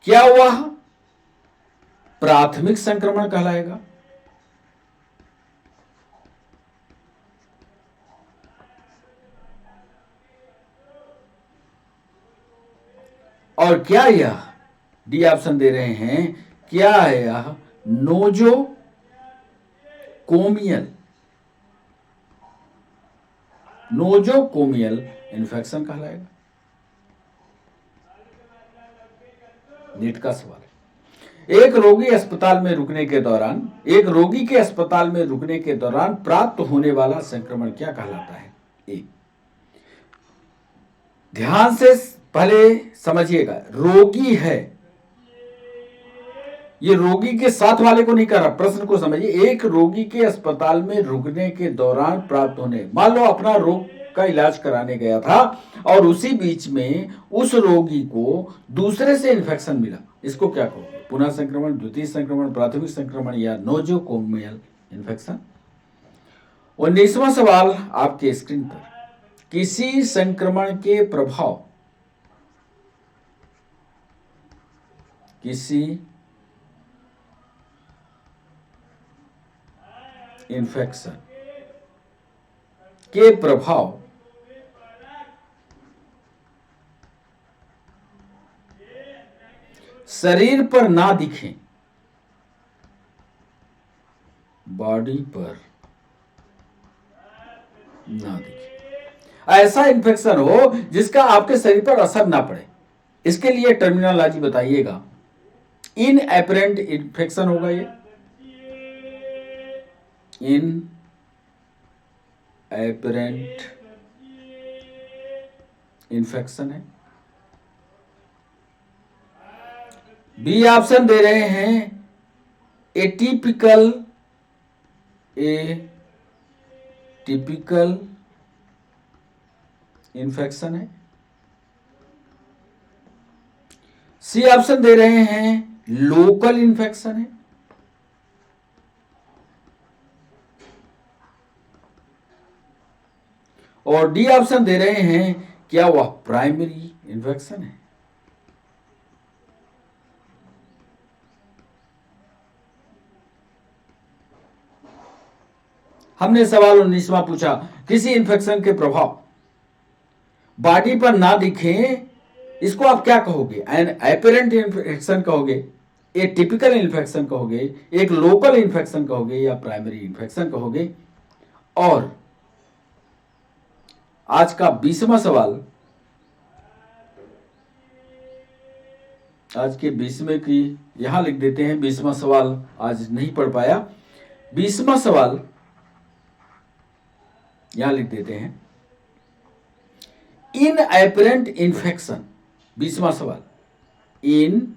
क्या वह प्राथमिक संक्रमण कहलाएगा? और क्या यह, डी ऑप्शन दे रहे हैं, क्या यह नोजोकोमियल इन्फेक्शन कहलाएगा? नीट का सवाल है। एक रोगी के अस्पताल में रुकने के दौरान प्राप्त होने वाला संक्रमण क्या कहलाता है? एक, ध्यान से पहले समझिएगा, रोगी है, ये रोगी के साथ वाले को नहीं कर रहा, प्रश्न को समझिए। एक रोगी के अस्पताल में रुकने के दौरान प्राप्त होने, मान लो अपना रोग का इलाज कराने गया था और उसी बीच में उस रोगी को दूसरे से इन्फेक्शन मिला, इसको क्या कहोगे? पुनः संक्रमण, द्वितीय संक्रमण, प्राथमिक संक्रमण या नोजोकोमियल इन्फेक्शन? 19वां सवाल आपके स्क्रीन पर, किसी संक्रमण के प्रभाव किसी इन्फेक्शन के प्रभाव शरीर पर ना दिखें, बॉडी पर ना दिखे, ऐसा इन्फेक्शन हो जिसका आपके शरीर पर असर ना पड़े, इसके लिए टर्मिनोलॉजी बताइएगा। इन एपरेंट इन्फेक्शन होगा ये, इन एपरेंट इन्फेक्शन है। बी ऑप्शन दे रहे हैं एटिपिकल इन्फेक्शन है। सी ऑप्शन दे रहे हैं लोकल इन्फेक्शन है। और डी ऑप्शन दे रहे हैं क्या वह प्राइमरी इन्फेक्शन है। हमने सवाल 19वां पूछा, किसी इन्फेक्शन के प्रभाव बॉडी पर ना दिखे, इसको आप क्या कहोगे? एन एपरेंट इन्फेक्शन कहोगे, एक टिपिकल इन्फेक्शन कहोगे, एक लोकल इन्फेक्शन कहोगे, या प्राइमरी इन्फेक्शन कहोगे। और आज का 20वां सवाल, आज के 20वें की यहां लिख देते हैं। 20वां सवाल आज नहीं पढ़ पाया, 20वां सवाल यहां लिख देते हैं। इन एपरेंट इन्फेक्शन, 20वां सवाल, इन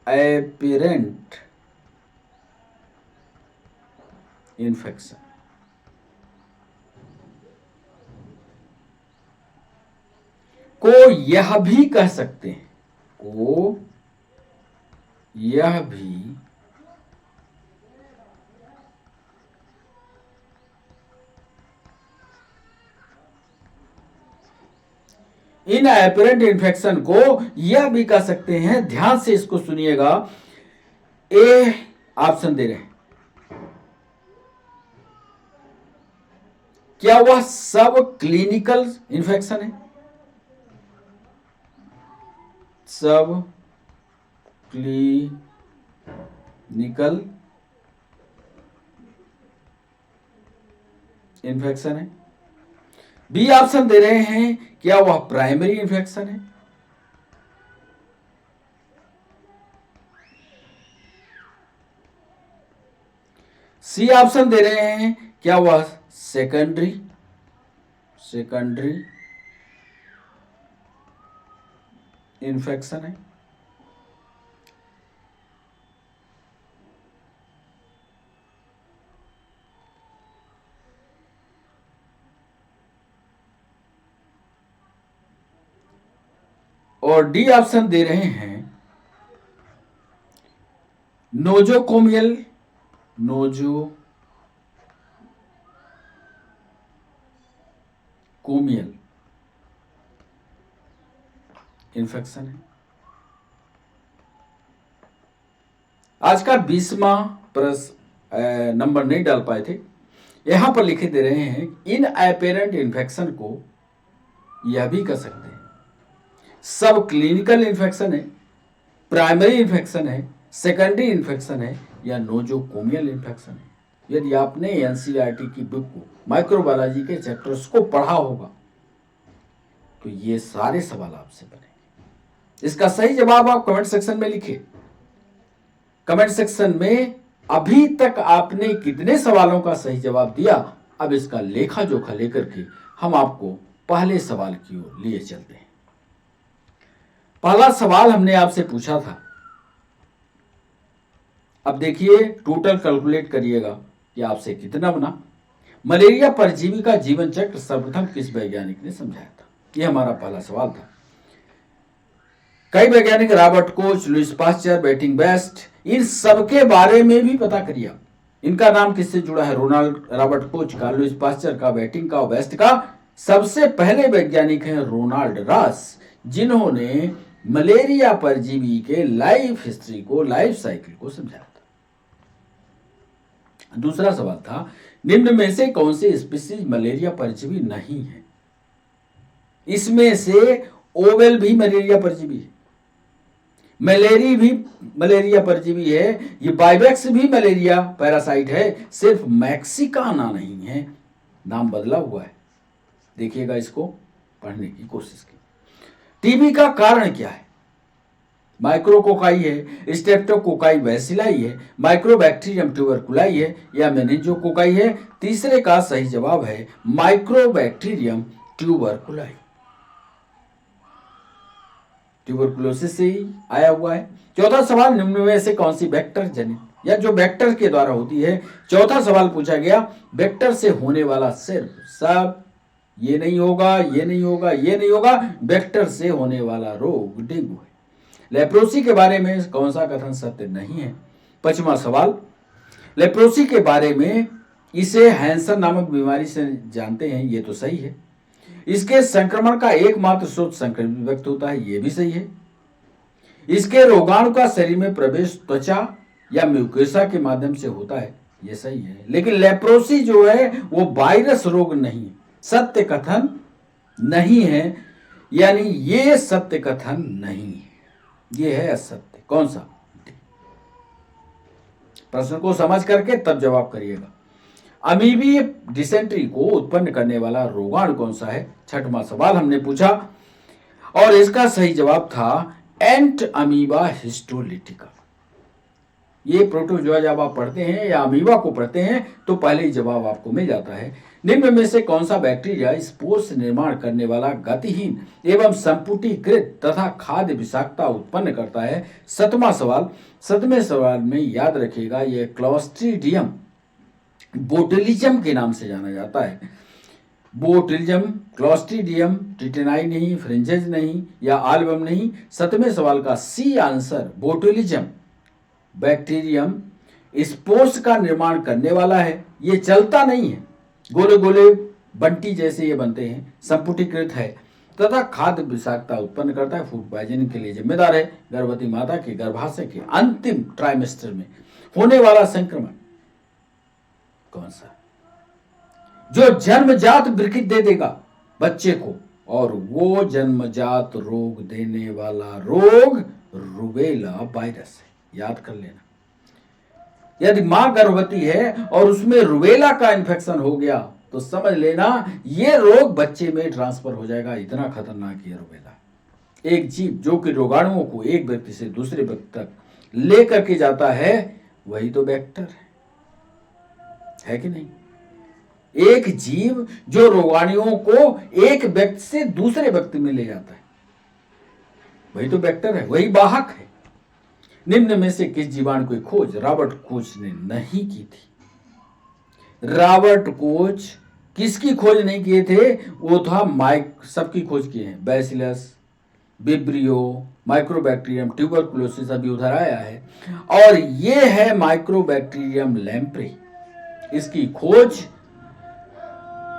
एपरेंट इन्फेक्शन को यह भी कह सकते हैं, को यह भी इन एपरेंट इन्फेक्शन को यह भी कह सकते हैं, ध्यान से इसको सुनिएगा। ए ऑप्शन दे रहे हैं, क्या वह सब क्लिनिकल इन्फेक्शन है? सब क्लिनिकल इन्फेक्शन है। बी ऑप्शन दे रहे हैं, क्या वह प्राइमरी इन्फेक्शन है? सी ऑप्शन दे रहे हैं, क्या वह सेकेंडरी इन्फेक्शन है? और डी ऑप्शन दे रहे हैं नोजोकोमियल इन्फेक्शन है। आज का 20वां प्रश्न नंबर नहीं डाल पाए थे, यहां पर लिखे दे रहे हैं, इन एपेरेंट इन्फेक्शन को यह भी कह सकते हैं सब क्लिनिकल इन्फेक्शन है, प्राइमरी इन्फेक्शन है, सेकेंडरी इन्फेक्शन है, या नोजोकोमियल इन्फेक्शन है। यदि आपने एनसीईआरटी की बुक को, माइक्रोबायोलॉजी के चैप्टर्स को पढ़ा होगा तो ये सारे सवाल आपसे बनेंगे। इसका सही जवाब आप कमेंट सेक्शन में लिखिए। कमेंट सेक्शन में अभी तक आपने कितने सवालों का सही जवाब दिया, अब इसका लेखा जोखा लेकर के हम आपको पहले सवाल की ओर लिए चलते हैं। पहला सवाल हमने आपसे पूछा था, अब देखिए टोटल कैलकुलेट करिएगा कि आपसे कितना बना। मलेरिया परजीवी का जीवन चक्र सर्वप्रथम किस वैज्ञानिक ने समझाया था? यह हमारा पहला सवाल था। कई वैज्ञानिक, रॉबर्ट कोच, लुईस पास्चर, बेटिंग बेस्ट, इन सबके बारे में भी पता करिए। इनका नाम किससे जुड़ा है? रॉबर्ट कोच का, लुईस पास्चर का, बेटिंग का, वेस्ट का। सबसे पहले वैज्ञानिक हैं रोनाल्ड रॉस, जिन्होंने मलेरिया परजीवी के लाइफ हिस्ट्री को, लाइफ साइकिल को समझाया था। दूसरा सवाल था, निम्न में से कौन से स्पीसीज मलेरिया परजीवी नहीं है? इसमें से ओवेल भी मलेरिया परजीवी है, मलेरी भी मलेरिया परजीवी है, ये बाइबेक्स भी मलेरिया पैरासाइट है, सिर्फ मैक्सिकाना नहीं है, नाम बदला हुआ है। देखिएगा, इसको पढ़ने की कोशिश की। टीबी का कारण क्या है? माइक्रोकोकाई है, स्ट्रेप्टोकोकाई बैसिलाई है, माइक्रोबैक्टीरियम ट्यूबरकुलाई है या मेनिंजोकोकाई है? तीसरे का सही जवाब है माइक्रोबैक्टीरियम ट्यूबरकुलाई। ट्यूबरकुलोसिस से ही आया हुआ है। चौथा सवाल, निम्न में से कौन सी वेक्टर जनित या जो वेक्टर के द्वारा होती है? चौथा सवाल पूछा गया, वेक्टर से होने वाला सिर्फ सब, ये नहीं होगा, ये नहीं होगा, ये नहीं होगा, वेक्टर से होने वाला रोग डेंगू है। लेप्रोसी के बारे में कौन सा कथन सत्य नहीं है? पांचवा सवाल, लेप्रोसी के बारे में इसे हैंसन नामक बीमारी से जानते हैं, ये तो सही है। इसके संक्रमण का एकमात्र स्रोत संक्रमित व्यक्ति होता है, यह भी सही है। इसके रोगाणु का शरीर में प्रवेश त्वचा या म्यूकोसा के माध्यम से होता है, यह सही है। लेकिन लेप्रोसी जो है वो वायरस रोग नहीं है, सत्य कथन नहीं है, यानी ये सत्य कथन नहीं है, ये है असत्य। कौन सा? प्रश्न को समझ करके तब जवाब करिएगा। अमीबीय डिसेंट्री को उत्पन्न करने वाला रोगाणु कौन सा है? छठवां सवाल हमने पूछा और इसका सही जवाब था एंट अमीबा हिस्टोलिटिका। ये प्रोटोजोआ जब आप पढ़ते हैं या अमीबा को पढ़ते हैं तो पहले ही जवाब आपको मिल जाता है। निम्न में से कौन सा बैक्टीरिया स्पोर्स निर्माण करने वाला गतिहीन एवं संपुटीकृत तथा खाद्य विषाक्तता उत्पन्न करता है? सातवां सवाल, सातवें सवाल में याद रखिएगा, यह क्लोस्ट्रीडियम बोटुलिज्म के नाम से जाना जाता है। बोटुलिज्म, क्लोस्ट्रीडियम, टिटेनाई नहीं, फ्रिंजेज नहीं या आल्बम नहीं। सातवें सवाल का C answer botulism bacterium spores का निर्माण करने वाला है। ये चलता नहीं है, गोले गोले बंटी जैसे ये बनते हैं, संपुटीकृत है तथा खाद्य विषाक्तता उत्पन्न करता है, फूड पॉइजनिंग के लिए जिम्मेदार है। गर्भवती माता के गर्भाशय के अंतिम ट्राइमेस्टर में होने वाला संक्रमण कौन सा? जो जन्मजात विकृति दे देगा बच्चे को, और वो जन्मजात रोग देने वाला रोग रूबेला वायरस है, याद कर लेना। यदि मां गर्भवती है और उसमें रूबेला का इन्फेक्शन हो गया तो समझ लेना ये रोग बच्चे में ट्रांसफर हो जाएगा, इतना खतरनाक है रूबेला। एक जीव जो कि रोगाणुओं को एक व्यक्ति से दूसरे व्यक्ति तक लेकर के जाता है, वही तो वेक्टर है कि नहीं? एक जीव जो रोगाणुओं को एक व्यक्ति से दूसरे व्यक्ति में ले जाता है, वही तो वेक्टर है, वही वाहक है। निम्न में से किस जीवाणु की खोज रॉबर्ट कोच ने नहीं की थी? रॉबर्ट कोच किसकी खोज नहीं किए थे? वो था सबकी खोज किए हैं, बैसिलस, विब्रियो, माइक्रोबैक्टीरियम ट्यूबरकुलोसिस अभी उधर आया है, और ये है माइक्रोबैक्टीरियम लैम्प्रे। इसकी खोज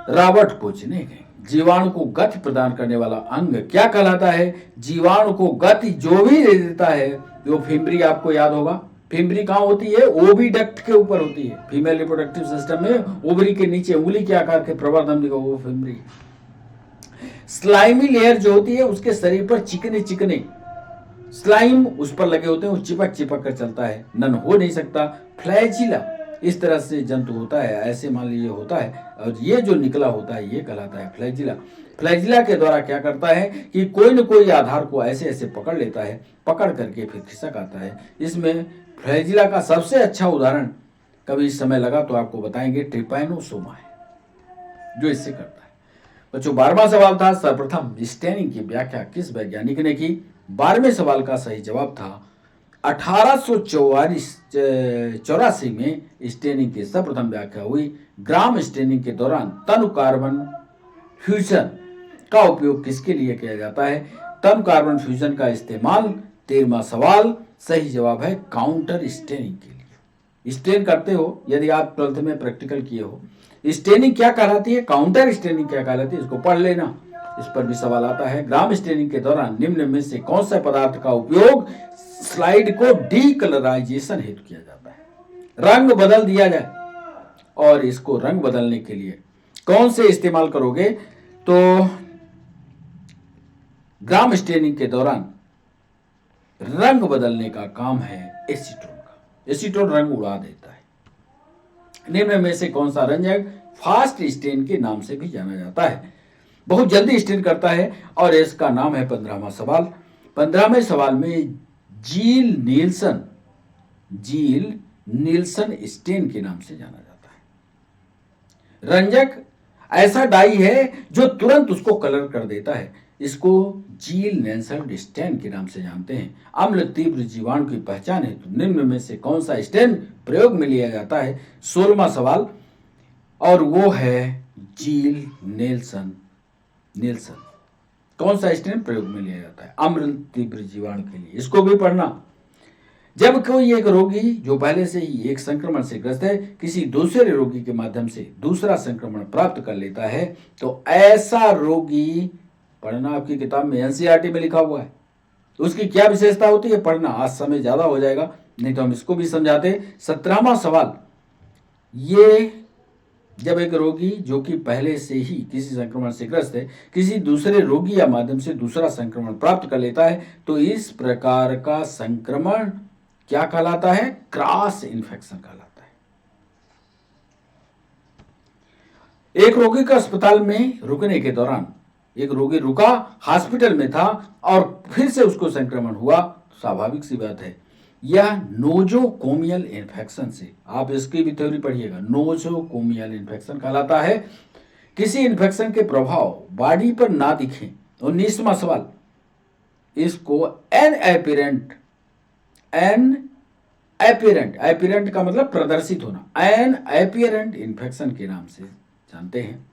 रॉबर्ट कोच ने की। जीवाणु को गति प्रदान करने वाला अंग क्या कहलाता है? जीवाणु को गति जो भी दे देता है, जो फिम्बरी आपको याद होगा, फिम्बरी कहाँ होती है? ओविडक्ट के ऊपर होती है। फीमेल रिप्रोडक्टिव सिस्टम में ओवरी के नीचे उंगली के आकार के प्रवर्धन का वो फिम्बरी। स्लाइमी लेयर जो होती है उसके शरीर पर चिकने चिकने स्लाइम उस पर लगे होते हैं, वो चिपक चिपक कर चलता है, नन हो नहीं सकता। फ्लैजिला इस तरह से जंतु होता है, ऐसे मान लीजिए होता है, और ये जो निकला होता है ये कहलाता है फ्लैजिला। फ्लैजिला के द्वारा क्या करता है कि कोई न कोई आधार को ऐसे ऐसे पकड़ लेता है, पकड़ करके फिर खिसक आता है। इसमें फ्लैजिला का सबसे अच्छा उदाहरण, कभी समय लगा तो आपको बताएंगे, ट्रिपैनोसोमा है जो इससे करता है। बच्चों 12वां सवाल था, सर्वप्रथम स्टेनिंग की व्याख्या किस वैज्ञानिक ने की? 12वें सवाल का सही जवाब था 1884 में स्टेनिंग की सर्वप्रथम व्याख्या हुई। ग्राम स्टेनिंग के दौरान तनु कार्बन फ्यूजन का उपयोग किसके लिए किया जाता है? तनु कार्बन फ्यूजन का इस्तेमाल। 13वां सवाल सही जवाब है काउंटर स्टेनिंग के लिए। स्टेन करते हो, यदि आप 12th में प्रैक्टिकल किए हो, स्टेनिंग क्या कहलाती है, काउंटर स्टेनिंग क्या कहलाती है, इसको पढ़ लेना इस पर भी सवाल आता है। ग्राम स्टेनिंग के दौरान निम्न में से कौन सा पदार्थ का उपयोग स्लाइड को डीकलराइजेशन हेतु किया जाता है? रंग बदल दिया जाए, और इसको रंग बदलने के लिए कौन से इस्तेमाल करोगे? तो ग्राम स्टेनिंग के दौरान रंग बदलने का काम है एसीटोन का। एसीटोन रंग उड़ा देता है। निम्न में से कौन सा रंजक फास्ट स्टेन के नाम से भी जाना जाता है? बहुत जल्दी स्टेन करता है, और इसका नाम है 15वां सवाल। 15वें सवाल में जील नील्सन स्टेन के नाम से जाना जाता है। रंजक ऐसा डाई है जो तुरंत उसको कलर कर देता है, इसको जील नील्सन स्टेन के नाम से जानते हैं। अम्ल तीव्र जीवाणु की पहचान है, तो निम्न में से कौन सा स्टेन प्रयोग में लिया जाता है? 16वां सवाल, और वो है जील नील्सन। कौन सा स्टेन प्रयोग में लिया जाता है अम्ल तीव्र जीवाणु के लिए? इसको भी पढ़ना। जब कोई एक रोगी जो पहले से ही एक संक्रमण से ग्रस्त है किसी दूसरे रोगी के माध्यम से दूसरा संक्रमण प्राप्त कर लेता है, तो ऐसा रोगी, पढ़ना, आपकी किताब में एनसीईआरटी में लिखा हुआ है, उसकी क्या विशेषता होती है? पढ़ना। आज समय ज्यादा हो जाएगा, नहीं तो हम इसको भी समझाते। 17वां सवाल, ये जब एक रोगी जो कि पहले से ही किसी संक्रमण से ग्रस्त है किसी दूसरे रोगी या माध्यम से दूसरा संक्रमण प्राप्त कर लेता है, तो इस प्रकार का संक्रमण क्या कहलाता है? क्रॉस इन्फेक्शन कहलाता है। एक रोगी का अस्पताल में रुकने के दौरान, एक रोगी रुका, हॉस्पिटल में था और फिर से उसको संक्रमण हुआ, स्वाभाविक सी बात है, यह नोजोकोमियल इन्फेक्शन से, आप इसकी भी थ्योरी पढ़िएगा, नोजोकोमियल इन्फेक्शन कहलाता है। किसी इन्फेक्शन के प्रभाव बॉडी पर ना दिखे। 19वां सवाल, इसको एनएपिरेंट का मतलब प्रदर्शित होना, एनएपिरेंट इन्फेक्शन के नाम से जानते हैं।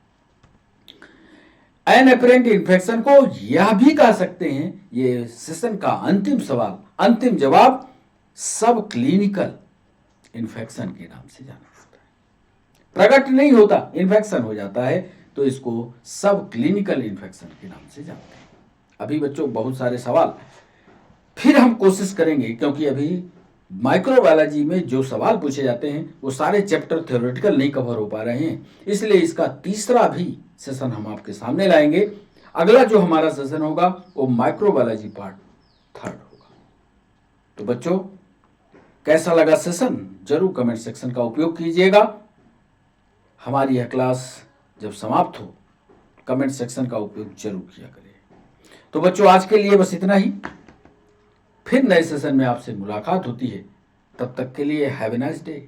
एनएपिरेंट इन्फेक्शन को यह भी कह सकते हैं, ये सेशन का अंतिम सवाल, अंतिम जवाब, सब क्लिनिकल इन्फेक्शन के नाम से जाना जाता है। प्रकट नहीं होता, इन्फेक्शन हो जाता है, तो इसको सब क्लिनिकल इन्फेक्शन के नाम से जानते हैं। अभी बच्चों बहुत सारे सवाल फिर हम कोशिश करेंगे, क्योंकि अभी माइक्रोबायोलॉजी में जो सवाल पूछे जाते हैं वो सारे चैप्टर थ्योरेटिकल नहीं कवर हो पा रहे हैं, इसलिए इसका तीसरा भी सेशन हम आपके सामने लाएंगे। अगला जो हमारा सेशन होगा वो माइक्रोबायोलॉजी पार्ट 3 होगा। तो बच्चों कैसा लगा सेशन? जरूर कमेंट सेक्शन का उपयोग कीजिएगा। हमारी यह क्लास जब समाप्त हो कमेंट सेक्शन का उपयोग जरूर किया करें। तो बच्चों आज के लिए बस इतना ही, फिर नए सेशन में आपसे मुलाकात होती है। तब तक के लिए हैव ए नाइस डे।